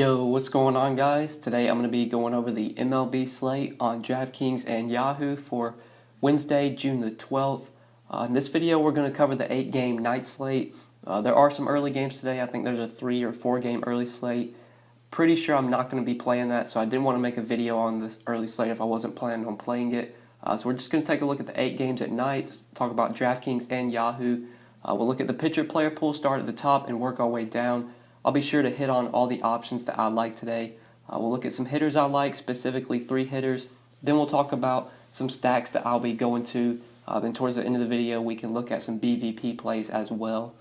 Yo, what's going on, guys? Today I'm going to be going over the MLB slate on DraftKings and Yahoo for Wednesday, June the 12th. In this video, we're going to cover the 8-game night slate. There are some early games today. I think there's a 3 or 4 game early slate. Pretty sure I'm not going to be playing that, so I didn't want to make a video on this early slate if I wasn't planning on playing it. So we're just going to take a look at the 8 games at night, talk about DraftKings and Yahoo. We'll look at the pitcher player pool, start at the top, and work our way down. I'll be sure to hit on all the options that I like today. We'll look at some hitters I like, specifically 3 hitters. Then we'll talk about some stacks that I'll be going to. Then towards the end of the video, we can look at some BVP plays as well.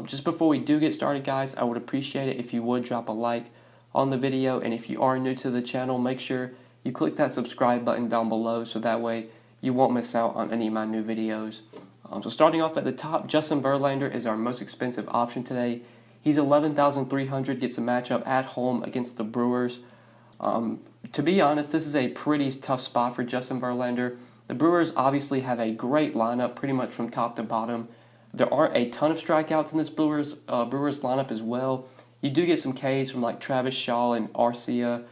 Just before we do get started, guys, I would appreciate it if you would drop a like on the video. And if you are new to the channel, make sure you click that subscribe button down below so that way you won't miss out on any of my new videos. So starting off at the top, Justin Verlander is our most expensive option today. He's 11,300, gets a matchup at home against the Brewers. To be honest, this is a pretty tough spot for Justin Verlander. The Brewers obviously have a great lineup pretty much from top to bottom. There aren't a ton of strikeouts in this Brewers lineup as well. You do get some Ks from like Travis Shaw and Arcia,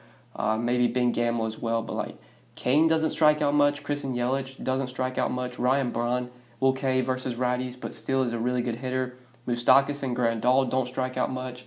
maybe Ben Gamble as well, but like Kane doesn't strike out much, Christian Yelich doesn't strike out much, Ryan Braun will K versus righties, but still is a really good hitter. Moustakas and Grandal don't strike out much.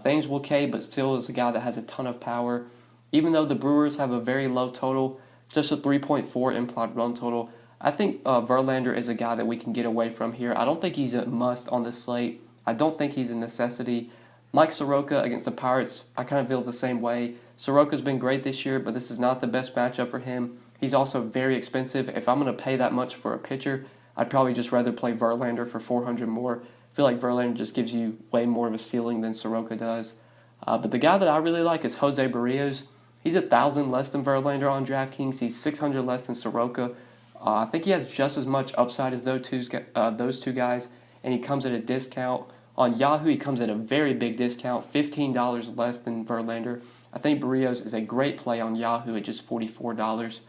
Thames will K, but still is a guy that has a ton of power. Even though the Brewers have a very low total, just a 3.4 implied run total, I think Verlander is a guy that we can get away from here. I don't think he's a must on the slate. I don't think he's a necessity. Mike Soroka against the Pirates, I kind of feel the same way. Soroka's been great this year, but this is not the best matchup for him. He's also very expensive. If I'm going to pay that much for a pitcher, I'd probably just rather play Verlander for 400 more. I feel like Verlander just gives you way more of a ceiling than Soroka does. But the guy that I really like is Jose Barrios. He's 1,000 less than Verlander on DraftKings. He's 600 less than Soroka. I think he has just as much upside as those two guys, and he comes at a discount. On Yahoo, he comes at a very big discount, $15 less than Verlander. I think Barrios is a great play on Yahoo at just $44.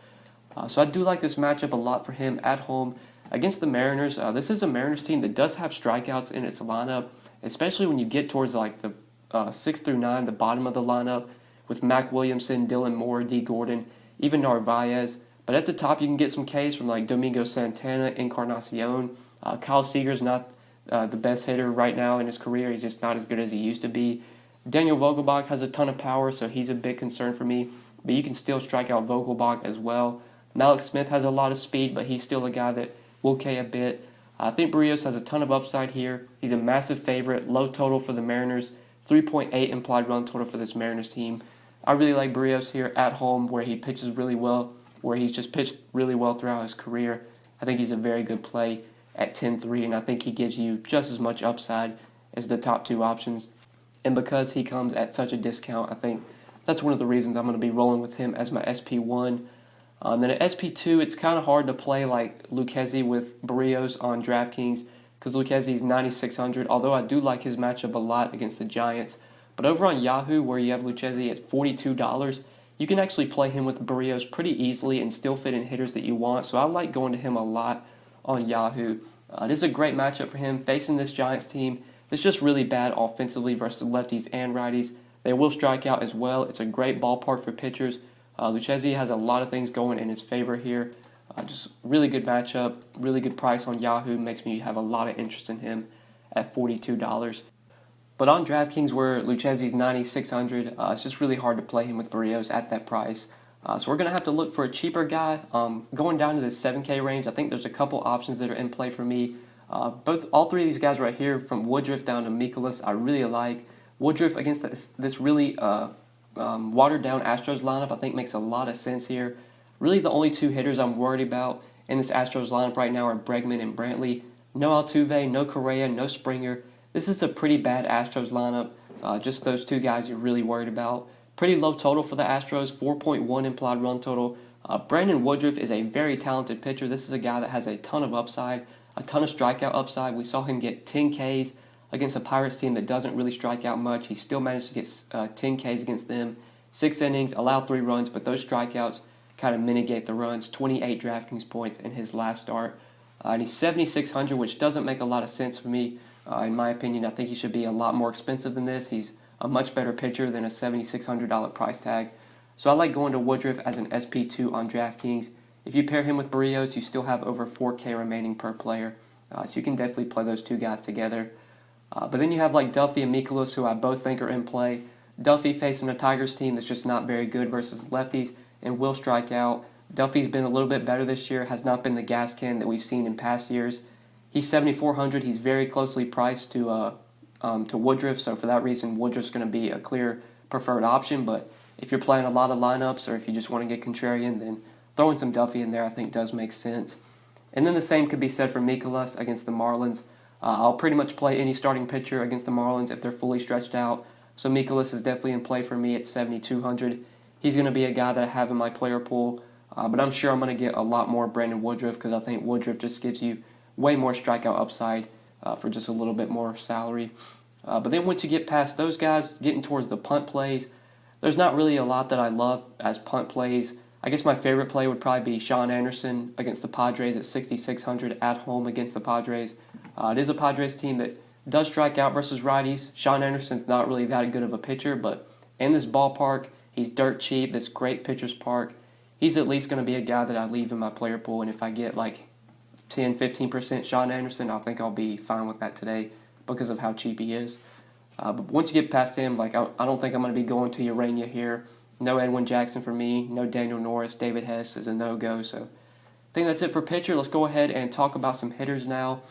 So I do like this matchup a lot for him at home against the Mariners. This is a Mariners team that does have strikeouts in its lineup, especially when you get towards like the 6 through 9, the bottom of the lineup, with Mac Williamson, Dylan Moore, D. Gordon, even Narvaez. But at the top, you can get some Ks from like Domingo Santana, Encarnacion. Kyle Seager's not the best hitter right now in his career. He's just not as good as he used to be. Daniel Vogelbach has a ton of power, so he's a big concern for me. But you can still strike out Vogelbach as well. Malik Smith has a lot of speed, but he's still a guy that will K a bit. I think Barrios has a ton of upside here. He's a massive favorite, low total for the Mariners, 3.8 implied run total for this Mariners team. I really like Barrios here at home where he pitches really well, where he's just pitched really well throughout his career. I think he's a very good play at 10-3, and I think he gives you just as much upside as the top 2 options. And because he comes at such a discount, I think that's one of the reasons I'm going to be rolling with him as my SP1. Then at SP2, it's kind of hard to play like Lucchesi with Barrios on DraftKings because Lucchesi is 9,600, although I do like his matchup a lot against the Giants. But over on Yahoo, where you have Lucchesi at $42, you can actually play him with Barrios pretty easily and still fit in hitters that you want. So I like going to him a lot on Yahoo. It is a great matchup for him facing this Giants team that's just really bad offensively versus lefties and righties. They will strike out as well. It's a great ballpark for pitchers. Lucchesi has a lot of things going in his favor here. Just really good matchup, really good price on Yahoo. Makes me have a lot of interest in him at $42. But on DraftKings, where Lucchesi's 9,600, it's just really hard to play him with Barrios at that price. So we're going to have to look for a cheaper guy. Going down to the 7K range, I think there's a couple options that are in play for me. All 3 of these guys right here, from Woodruff down to Mikolas, I really like. Woodruff against this really watered-down Astros lineup, I think makes a lot of sense here. Really, the only 2 hitters I'm worried about in this Astros lineup right now are Bregman and Brantley. No Altuve, no Correa, no Springer. This is a pretty bad Astros lineup. Just those 2 guys you're really worried about. Pretty low total for the Astros, 4.1 implied run total. Brandon Woodruff is a very talented pitcher. This is a guy that has a ton of upside, a ton of strikeout upside. We saw him get 10 Ks against a Pirates team that doesn't really strike out much. He still managed to get 10 Ks against them. 6 innings, allow 3 runs, but those strikeouts kind of mitigate the runs. 28 DraftKings points in his last start. And he's 7,600, which doesn't make a lot of sense for me. In my opinion, I think he should be a lot more expensive than this. He's a much better pitcher than a $7,600 price tag. So I like going to Woodruff as an SP2 on DraftKings. If you pair him with Barrios, you still have over 4K remaining per player. So you can definitely play those two guys together. But then you have like Duffy and Mikolas, who I both think are in play. Duffy facing a Tigers team that's just not very good versus lefties and will strike out. Duffy's been a little bit better this year, has not been the gas can that we've seen in past years. He's 7,400. He's very closely priced to Woodruff, so for that reason, Woodruff's going to be a clear preferred option. But if you're playing a lot of lineups or if you just want to get contrarian, then throwing some Duffy in there I think does make sense. And then the same could be said for Mikolas against the Marlins. I'll pretty much play any starting pitcher against the Marlins if they're fully stretched out. So Mikolas is definitely in play for me at 7,200. He's going to be a guy that I have in my player pool, but I'm sure I'm going to get a lot more Brandon Woodruff because I think Woodruff just gives you way more strikeout upside for just a little bit more salary. But then once you get past those guys, getting towards the punt plays, there's not really a lot that I love as punt plays. I guess my favorite play would probably be Sean Anderson against the Padres at 6,600 at home against the Padres. It is a Padres team that does strike out versus righties. Sean Anderson's not really that good of a pitcher, but in this ballpark, he's dirt cheap. This great pitcher's park. He's at least going to be a guy that I leave in my player pool, and if I get like 10-15% Sean Anderson, I think I'll be fine with that today because of how cheap he is. But once you get past him, like I don't think I'm going to be going to Urania here. No Edwin Jackson for me. No Daniel Norris. David Hess is a no-go. So I think that's it for pitcher. Let's go ahead and talk about some hitters now.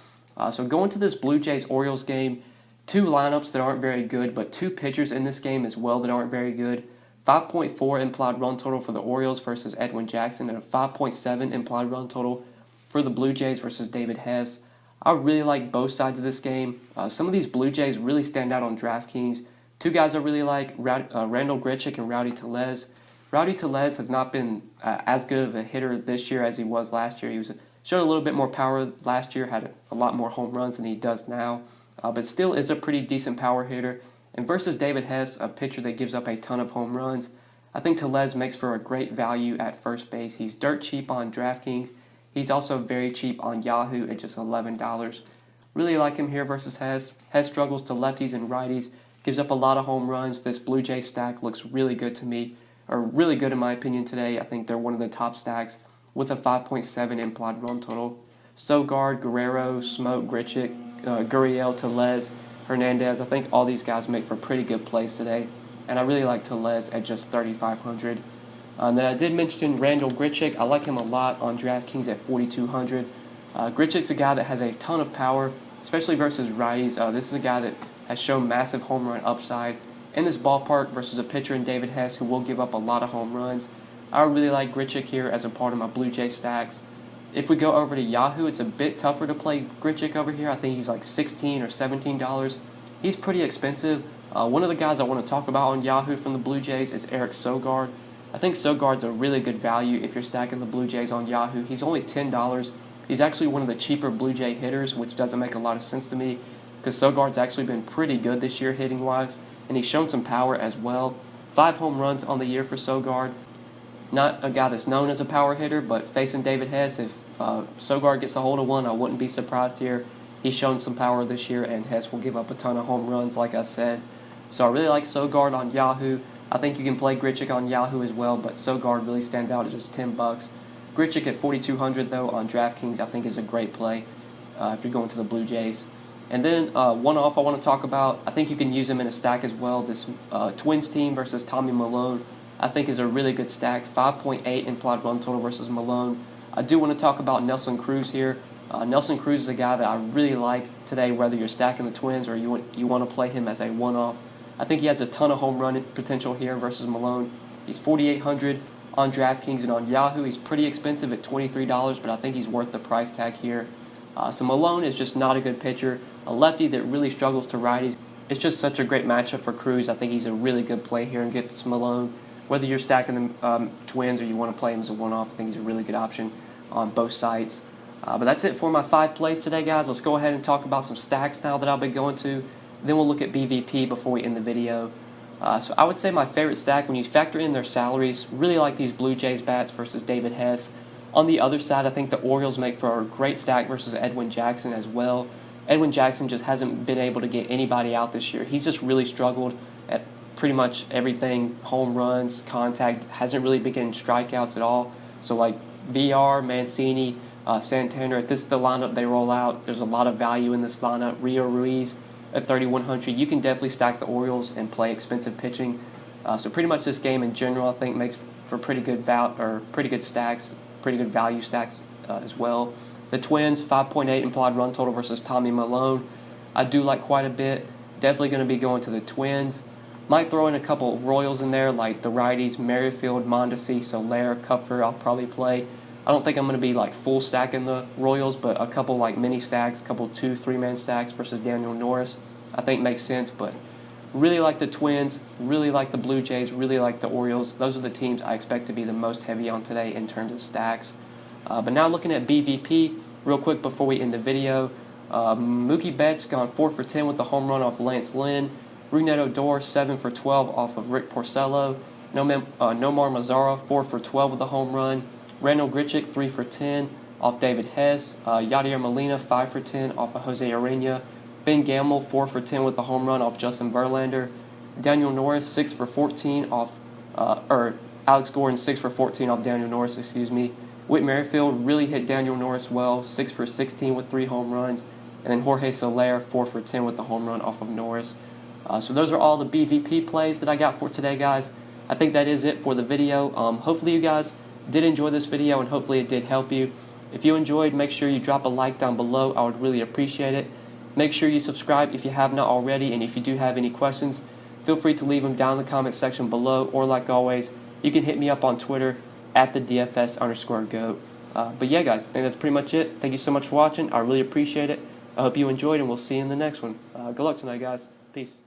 So going to this Blue Jays-Orioles game, two lineups that aren't very good, but two pitchers in this game as well that aren't very good. 5.4 implied run total for the Orioles versus Edwin Jackson, and a 5.7 implied run total for the Blue Jays versus David Hess. I really like both sides of this game. Some of these Blue Jays really stand out on DraftKings. Two guys I really like, Randall Grichuk and Rowdy Tellez. Rowdy Tellez has not been as good of a hitter this year as he was last year. He showed a little bit more power last year, had a lot more home runs than he does now, but still is a pretty decent power hitter. And versus David Hess, a pitcher that gives up a ton of home runs, I think Tellez makes for a great value at first base. He's dirt cheap on DraftKings. He's also very cheap on Yahoo at just $11. Really like him here versus Hess. Hess struggles to lefties and righties, gives up a lot of home runs. This Blue Jay stack looks really good to me, or really good in my opinion today. I think they're one of the top stacks with a 5.7 implied run total. Sogard, Guerrero, Smoke, Grichuk, Gurriel, Tellez, Hernandez. I think all these guys make for pretty good plays today, and I really like Tellez at just 3,500. Then I did mention Randall Grichuk. I like him a lot on DraftKings at 4,200. Grichuk's a guy that has a ton of power, especially versus righties. This is a guy that has shown massive home run upside in this ballpark versus a pitcher in David Hess who will give up a lot of home runs. I really like Grichuk here as a part of my Blue Jay stacks. If we go over to Yahoo, it's a bit tougher to play Grichuk over here. I think he's like $16 or $17. He's pretty expensive. One of the guys I want to talk about on Yahoo from the Blue Jays is Eric Sogard. I think Sogard's a really good value if you're stacking the Blue Jays on Yahoo. He's only $10. He's actually one of the cheaper Blue Jay hitters, which doesn't make a lot of sense to me because Sogard's actually been pretty good this year hitting-wise, and he's shown some power as well. 5 home runs on the year for Sogard. Not a guy that's known as a power hitter, but facing David Hess, if Sogard gets a hold of one, I wouldn't be surprised here. He's shown some power this year, and Hess will give up a ton of home runs, like I said. So I really like Sogard on Yahoo. I think you can play Grichuk on Yahoo as well, but Sogard really stands out at just $10. Grichuk at 4,200 though on DraftKings I think is a great play if you're going to the Blue Jays. And then one off I want to talk about, I think you can use him in a stack as well. This Twins team versus Tommy Milone I think is a really good stack. 5.8 implied run total versus Milone. I do want to talk about Nelson Cruz here. Nelson Cruz is a guy that I really like today, whether you're stacking the Twins or you want to play him as a one-off. I think he has a ton of home run potential here versus Milone. He's 4,800 on DraftKings, and on Yahoo he's pretty expensive at $23, but I think he's worth the price tag here. So Milone is just not a good pitcher, a lefty that really struggles to righties. It's just such a great matchup for Cruz. I think he's a really good play here and gets Milone. Whether you're stacking the Twins or you want to play him as a one-off, I think he's a really good option on both sides. But that's it for my 5 plays today, guys. Let's go ahead and talk about some stacks now that I'll be going to. Then we'll look at BVP before we end the video. So I would say my favorite stack, when you factor in their salaries, really like these Blue Jays bats versus David Hess. On the other side, I think the Orioles make for a great stack versus Edwin Jackson as well. Edwin Jackson just hasn't been able to get anybody out this year. He's just really struggled. at pretty much everything, home runs, contact, hasn't really been getting strikeouts at all. So like VR, Mancini, Santander, if this is the lineup they roll out, there's a lot of value in this lineup. Rio Ruiz at 3,100. You can definitely stack the Orioles and play expensive pitching. So pretty much this game in general, I think, makes for pretty good stacks, pretty good value stacks as well. The Twins, 5.8 implied run total versus Tommy Malone. I do like quite a bit. Definitely going to be going to the Twins. Might throw in a couple Royals in there, like the righties, Merrifield, Mondesi, Soler, Kupfer, I'll probably play. I don't think I'm going to be like full stacking the Royals, but a couple like mini stacks, a couple 2-3-man stacks versus Daniel Norris, I think makes sense. But really like the Twins, really like the Blue Jays, really like the Orioles. Those are the teams I expect to be the most heavy on today in terms of stacks. But now looking at BVP, real quick before we end the video, Mookie Betts gone 4 for 10 with the home run off Lance Lynn. Rougned Odor 7 for 12 off of Rick Porcello. Nomar Mazara 4 for 12 with the home run. Randall Grichuk 3 for 10 off David Hess. Yadier Molina 5 for 10 off of Jose Urena. Ben Gamble 4 for 10 with the home run off Justin Verlander. Daniel Norris 6 for 14 off, Alex Gordon 6 for 14 off Daniel Norris, Whit Merrifield really hit Daniel Norris well, 6 for 16 with 3 home runs. And then Jorge Soler 4 for 10 with the home run off of Norris. So those are all the BVP plays that I got for today, guys. I think that is it for the video. Hopefully you guys did enjoy this video, and hopefully it did help you. If you enjoyed, make sure you drop a like down below. I would really appreciate it. Make sure you subscribe if you have not already, and if you do have any questions, feel free to leave them down in the comment section below, or like always, you can hit me up on Twitter at the DFS_GOAT. But yeah, guys, I think that's pretty much it. Thank you so much for watching. I really appreciate it. I hope you enjoyed, and we'll see you in the next one. Good luck tonight, guys. Peace.